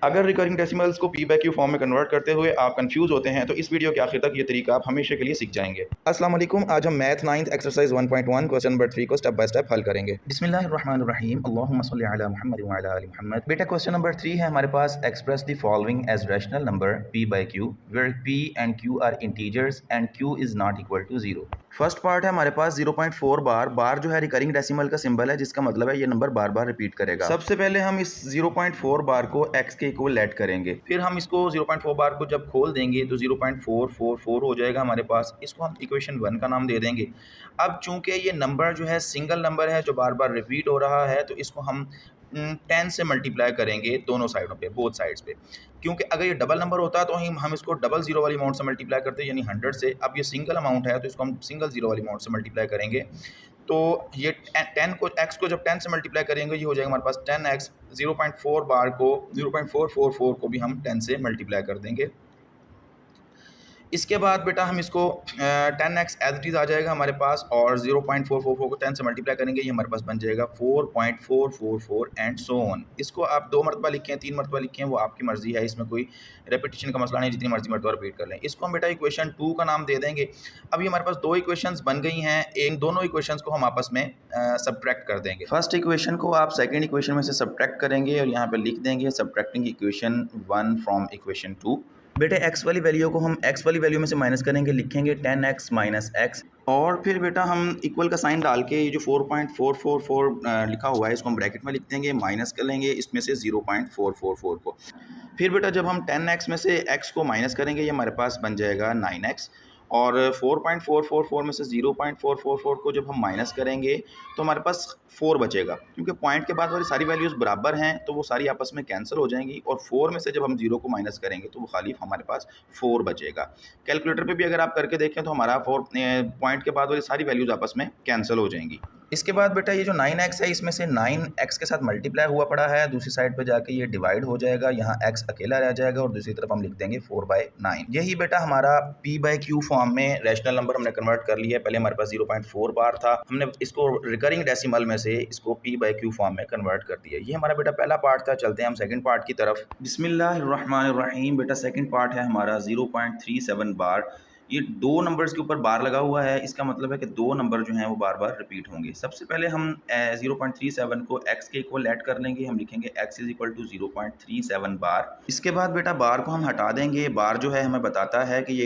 अगर recurring decimals को P by Q form में कन्वर्ट करते हुए आप कंफ्यूज होते हैं तो इस वीडियो के आखिर तक ये तरीका आप हमेशा के लिए सीख जाएंगे। अस्सलाम वालेकुम। आज हम math 9th exercise 1.1 question number 3 को स्टेप बाय स्टेप हल करेंगे। बिस्मिल्लाहिर्रहमानिर्रहीम, अल्लाहुम्मा सल्ली अला मुहम्मद व अला आलि मुहम्मद। बेटा क्वेश्चन नंबर 3 है हमारे पास। Express the following as rational number p by q where p and q are integers and q is not equal to 0। First part है हमारे पास 0.4 बार। बार जो है रिकरिंग डेसिमल का सिंबल है, जिसका मतलब है ये नंबर बार बार रिपीट करेगा। सबसे पहले हम इस 0.4 बार को x के इक्वल लेट करेंगे, फिर हम इसको 0.4 बार को जब खोल देंगे तो 0.444 हो जाएगा हमारे पास। इसको हम इक्वेशन 1 का नाम दे देंगे। अब चूंकि ये नंबर जो है सिंगल नंबर है जो बार बार रिपीट हो रहा है, तो इसको हम 10 से मल्टीप्लाई करेंगे दोनों साइडों पे, बोथ साइड्स पे। क्योंकि अगर ये डबल नंबर होता तो हम इसको डबल जीरो वाली अमाउंट से मल्टीप्लाई करते, यानी 100 से। अब ये सिंगल अमाउंट है तो इसको हम सिंगल जीरो वाली अमाउंट से मल्टीप्लाई करेंगे। तो ये 10 को x को जब 10 से मल्टीप्लाई करेंगे ये हो जाएगा हमारे पास 10x। 0.4 बार को 0.444 को भी हम 10 से मल्टीप्लाई कर देंगे। इसके बाद बेटा हम इसको 10x एज इट इज़ आ जाएगा हमारे पास, और 0.444 को 10 से मल्टीप्लाई करेंगे, ये हमारे पास बन जाएगा 4.444 एंड सो ऑन। इसको आप 2 मरतबा लिखें, 3 मरतबा लिखें, वो आपकी मर्जी है, इसमें कोई रेपिटेशन का मसला नहीं, जितनी मर्जी मरतबा रिपीट कर लें। इसको हम बेटा इक्वेशन 2 का नाम दे देंगे। अब ये हमारे पास 2 इक्वेशंस बन गई हैं। इन दोनों इक्वेशंस को हम आपस में सब्ट्रैक्ट कर देंगे। फर्स्ट इक्वेशन को आप सेकेंड इक्वेशन में से सब्ट्रैक्ट करेंगे और यहाँ पर लिख देंगे सब्ट्रैक्टिंग इक्वेशन 1 फ्रॉम इक्वेशन 2। बेटे x वाली वैल्यू को हम x वाली वैल्यू में से माइनस करेंगे, लिखेंगे 10x माइनस एक्स, और फिर बेटा हम इक्वल का साइन डाल के ये जो 4.444 लिखा हुआ है इसको हम ब्रैकेट में लिख देंगे, माइनस कर लेंगे इसमें से 0.444 को। फिर बेटा जब हम 10x में से x को माइनस करेंगे ये हमारे पास बन जाएगा 9x, और 4.444 में से 0.444 को जब हम माइनस करेंगे तो हमारे पास 4 बचेगा। क्योंकि पॉइंट के बाद वाली सारी वैल्यूज़ बराबर हैं तो वो सारी आपस में कैंसिल हो जाएंगी, और 4 में से जब हम 0 को माइनस करेंगे तो वो खाली हमारे पास 4 बचेगा। कैलकुलेटर पे भी अगर आप करके देखें तो हमारा 4 पॉइंट के बाद वाली सारी वैल्यूज़ आपस में कैंसिल हो जाएंगी। इसके बाद बेटा ये जो 9x है इसमें से 9x के साथ मल्टीप्लाई हुआ पड़ा है, दूसरी साइड पे जाके ये डिवाइड हो जाएगा, यहाँ x अकेला रह जाएगा और दूसरी तरफ हम लिख देंगे 4/9। यही बेटा हमारा p बाई क्यू फॉर्म में रैशनल नंबर हमने कन्वर्ट कर लिया है। पहले हमारे पास 0.4 बार था, हमने इसको रिकरिंग डेसिमल में से इसको p बाई क्यू फॉर्म में कन्वर्ट कर दिया। ये हमारा बेटा पहला पार्ट था। चलते हैं हम सेकंड पार्ट की तरफ। बिस्मिल्लाहिर्रहमानिर्रहीम। बेटा सेकंड पार्ट है हमारा 0.37 बार। ये 2 नंबर्स के ऊपर बार लगा हुआ है, इसका मतलब है कि 2 नंबर जो हैं वो बार बार रिपीट होंगे। सबसे पहले हम 0.37 को x के इक्वल ऐड कर लेंगे, हम लिखेंगे x इज इक्वल टू 0.37 बार। इसके बाद बेटा बार को हम हटा देंगे। बार जो है हमें बताता है कि ये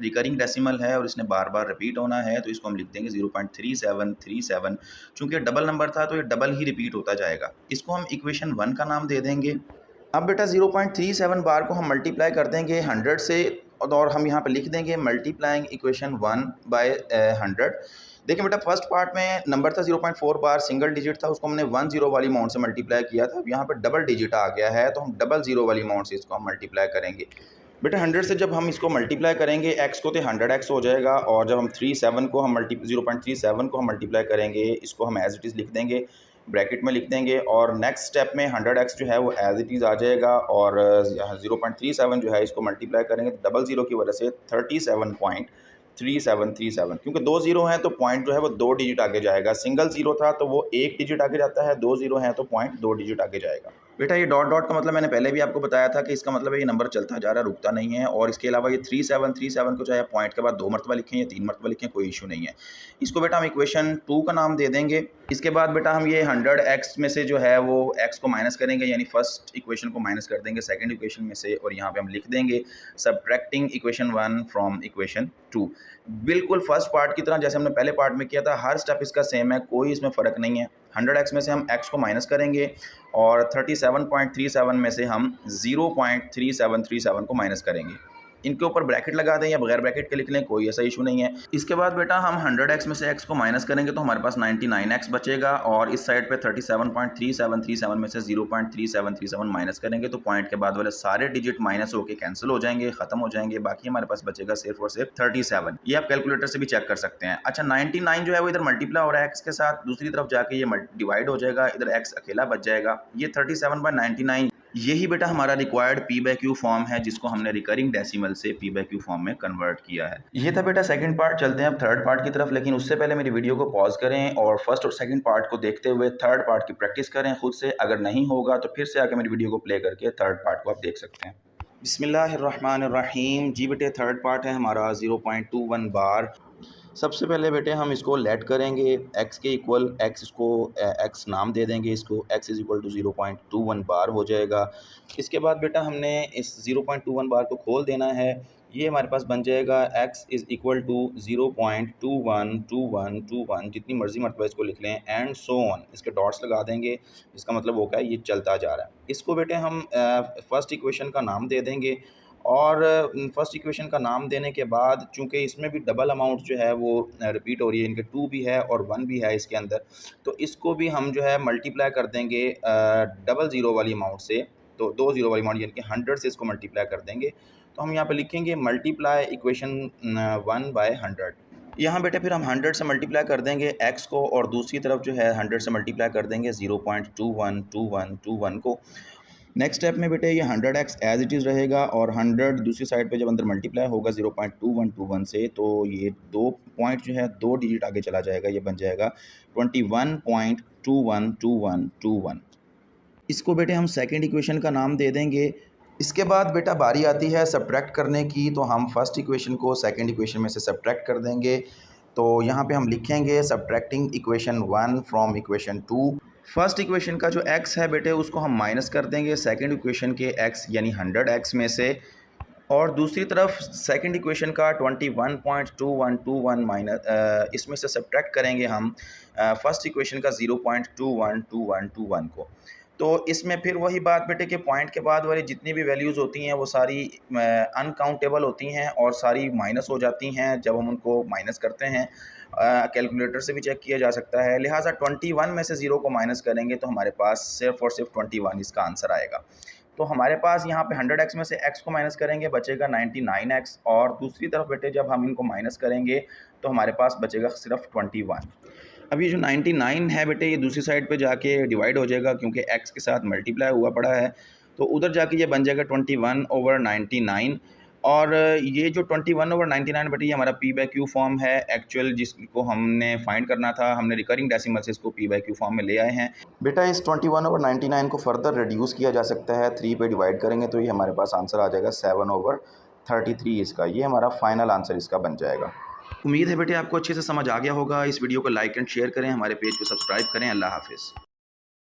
रिकरिंग डेसिमल है और इसने बार बार रिपीट होना है, तो इसको हम लिख देंगे 0.3737। चूँकि डबल नंबर था तो ये डबल ही रिपीट होता जाएगा। इसको हम इक्वेशन 1 का नाम दे देंगे। अब बेटा 0.37 बार को हम मल्टीप्लाई कर देंगे 100 से, और हम यहाँ पे लिख देंगे मल्टीप्लाइंग इक्वेशन 1 बाय 100। देखिए बेटा फर्स्ट पार्ट में नंबर था 0.4 बार, सिंगल डिजिट था, उसको हमने 10 वाली अमाउंट से मल्टीप्लाई किया था। अब यहाँ पे डबल डिजिट आ गया है तो हम 00 वाली अमाउंट से इसको हम मल्टीप्लाई करेंगे। बेटा 100 से जब हम इसको मल्टीप्लाई करेंगे x को तो 100x हो जाएगा, और जब हम 0.37 को हम मल्टीप्लाई करेंगे इसको हम एज इट इज़ लिख देंगे, ब्रैकेट में लिख देंगे, और नेक्स्ट स्टेप में 100x जो है वो एज इट इज़ आ जाएगा, और 0.37 जो है इसको मल्टीप्लाई करेंगे तो 00 की वजह से 37.3737, क्योंकि 2 जीरो हैं तो पॉइंट जो है वो 2 डिजिट आगे जाएगा। सिंगल जीरो था तो वो 1 डिजिट आगे जाता है, 2 जीरो हैं तो पॉइंट 2 डिजिट आगे जाएगा। बेटा ये डॉट डॉट का मतलब मैंने पहले भी आपको बताया था कि इसका मतलब है ये नंबर चलता जा रहा है, रुकता नहीं है। और इसके अलावा ये 3737 को चाहे पॉइंट के बाद 2 मरतबा लिखें या 3 मरतबा लिखें, कोई इशू नहीं है। इसको बेटा हम इक्वेशन 2 का नाम दे देंगे। इसके बाद बेटा हम ये 100x में से जो है वो x को माइनस करेंगे, यानी फर्स्ट इक्वेशन को माइनस कर देंगे सेकंड इक्वेशन में से, और यहाँ पे हम लिख देंगे सब्ट्रैक्टिंग इक्वेशन 1 फ्रॉम इक्वेशन 2। बिल्कुल फर्स्ट पार्ट की तरह जैसे हमने पहले पार्ट में किया था, हर स्टेप इसका सेम है, कोई इसमें फ़र्क नहीं है। 100x में से हम x को माइनस करेंगे और 37.37 में से हम 0.3737 को माइनस करेंगे। इनके ऊपर ब्रैकेट लगा दें या बगैर ब्रैकेट के लिख लें, कोई ऐसा इशू नहीं है। इसके बाद बेटा हम 100x में से x को माइनस करेंगे तो हमारे पास 99x बचेगा, और इस साइड पे 37.3737 में से 0.3737 माइनस करेंगे तो पॉइंट के बाद वाले सारे डिजिट माइनस होकर कैंसिल हो जाएंगे, खत्म हो जाएंगे। बाकी हमारे पास बचेगा सिर्फ और सिर्फ 37। ये आप कैलकुलेटर से भी चेक कर सकते हैं। अच्छा 99 जो है वो इधर मल्टीप्लाई हो रहा है x के साथ, दूसरी तरफ जाके ये डिवाइड हो जाएगा, इधर x अकेला बच जाएगा। ये 37/99 यही बेटा हमारा required P by Q form है, जिसको हमने रिकरिंग डेसिमल से पी बाई क्यू फॉर्म में कन्वर्ट किया है। ये था बेटा सेकंड पार्ट। चलते हैं अब थर्ड पार्ट की तरफ, लेकिन उससे पहले मेरी वीडियो को पॉज करें और फर्स्ट और सेकंड पार्ट को देखते हुए थर्ड पार्ट की प्रैक्टिस करें खुद से। अगर नहीं होगा तो फिर से आके मेरी वीडियो को प्ले करके थर्ड पार्ट को आप देख सकते हैं। बिस्मिल्लाहिर्रहमानिर्रहीम। जी बेटे थर्ड पार्ट है हमारा 0.21 बार। सबसे पहले बेटे हम इसको लेट करेंगे x के इक्वल, x इसको x नाम दे देंगे, इसको x इज़ इक्वल टू 0.21 बार हो जाएगा। इसके बाद बेटा हमने इस 0.21 बार को खोल देना है। ये हमारे पास बन जाएगा x इज़ इक्वल टू 0.212121, जितनी मर्ज़ी मरतबा इसको लिख लें, एंड सो ऑन। इसके डॉट्स लगा देंगे, इसका मतलब होगा ये चलता जा रहा है। इसको बेटे हम फर्स्ट इक्वेशन का नाम दे देंगे, और फर्स्ट इक्वेशन का नाम देने के बाद चूँकि इसमें भी डबल अमाउंट जो है वो रिपीट हो रही है, इनके 2 भी है और 1 भी है इसके अंदर, तो इसको भी हम जो है मल्टीप्लाई कर देंगे डबल ज़ीरो वाली अमाउंट से। तो 2 ज़ीरो वाली अमाउंट यानी कि 100 से इसको मल्टीप्लाई कर देंगे। तो हम यहाँ पे लिखेंगे मल्टीप्लाई इक्वेशन 1 बाय 100। यहाँ बेटे फिर हम 100 से मल्टीप्लाई कर देंगे x को, और दूसरी तरफ जो है 100 से मल्टीप्लाई कर देंगे 0.212121 को। नेक्स्ट स्टेप में बेटे ये 100x एज इट इज़ रहेगा, और 100 दूसरी साइड पे जब अंदर मल्टीप्लाई होगा 0.2121 से, तो ये 2 पॉइंट जो है 2 डिजिट आगे चला जाएगा, ये बन जाएगा 21.212121। इसको बेटे हम सेकंड इक्वेशन का नाम दे देंगे। इसके बाद बेटा बारी आती है सब्ट्रैक्ट करने की, तो हम फर्स्ट इक्वेशन को सेकंड इक्वेशन में से सब्ट्रैक्ट कर देंगे। तो यहाँ पे हम लिखेंगे subtracting equation 1 from equation 2। First equation का जो x है बेटे उसको हम माइनस कर देंगे सेकंड इक्वेशन के x यानी 100x में से, और दूसरी तरफ सेकंड इक्वेशन का 21.2121 माइनस इसमें से सब्ट्रैक्ट करेंगे हम फर्स्ट इक्वेशन का 0.212121 को। तो इसमें फिर वही बात बेटे कि पॉइंट के बाद वाली जितनी भी वैल्यूज़ होती हैं वो सारी अनकाउंटेबल होती हैं और सारी माइनस हो जाती हैं जब हम उनको माइनस करते हैं। कैलकुलेटर से भी चेक किया जा सकता है। लिहाजा 21 में से 0 को माइनस करेंगे तो हमारे पास सिर्फ और सिर्फ 21 इसका आंसर आएगा। तो हमारे पास यहाँ पे 100x में से x को माइनस करेंगे, बचेगा 99x, और दूसरी तरफ बेटे जब हम इनको माइनस करेंगे तो हमारे पास बचेगा सिर्फ 21। अब ये जो 99 है बेटे ये दूसरी साइड पे जाके डिवाइड हो जाएगा, क्योंकि x के साथ मल्टीप्लाई हुआ पड़ा है, तो उधर जाके ये बन जाएगा 21/99। और ये जो 21/99 बेटे ये हमारा पी बाई क्यू फॉर्म है एक्चुअल, जिसको हमने फाइंड करना था। हमने रिकरिंग डेसिमल से इसको पी बाई क्यू फॉर्म में ले आए हैं। बेटा इस 21/99 को फर्दर रिड्यूस किया जा सकता है, 3 पे डिवाइड करेंगे तो ये हमारे पास आंसर आ जाएगा 7/33 इसका। ये हमारा फाइनल आंसर इसका बन जाएगा। उम्मीद है बेटे आपको अच्छे से समझ आ गया होगा। इस वीडियो को लाइक एंड शेयर करें, हमारे पेज को सब्सक्राइब करें। अल्लाह हाफिज़।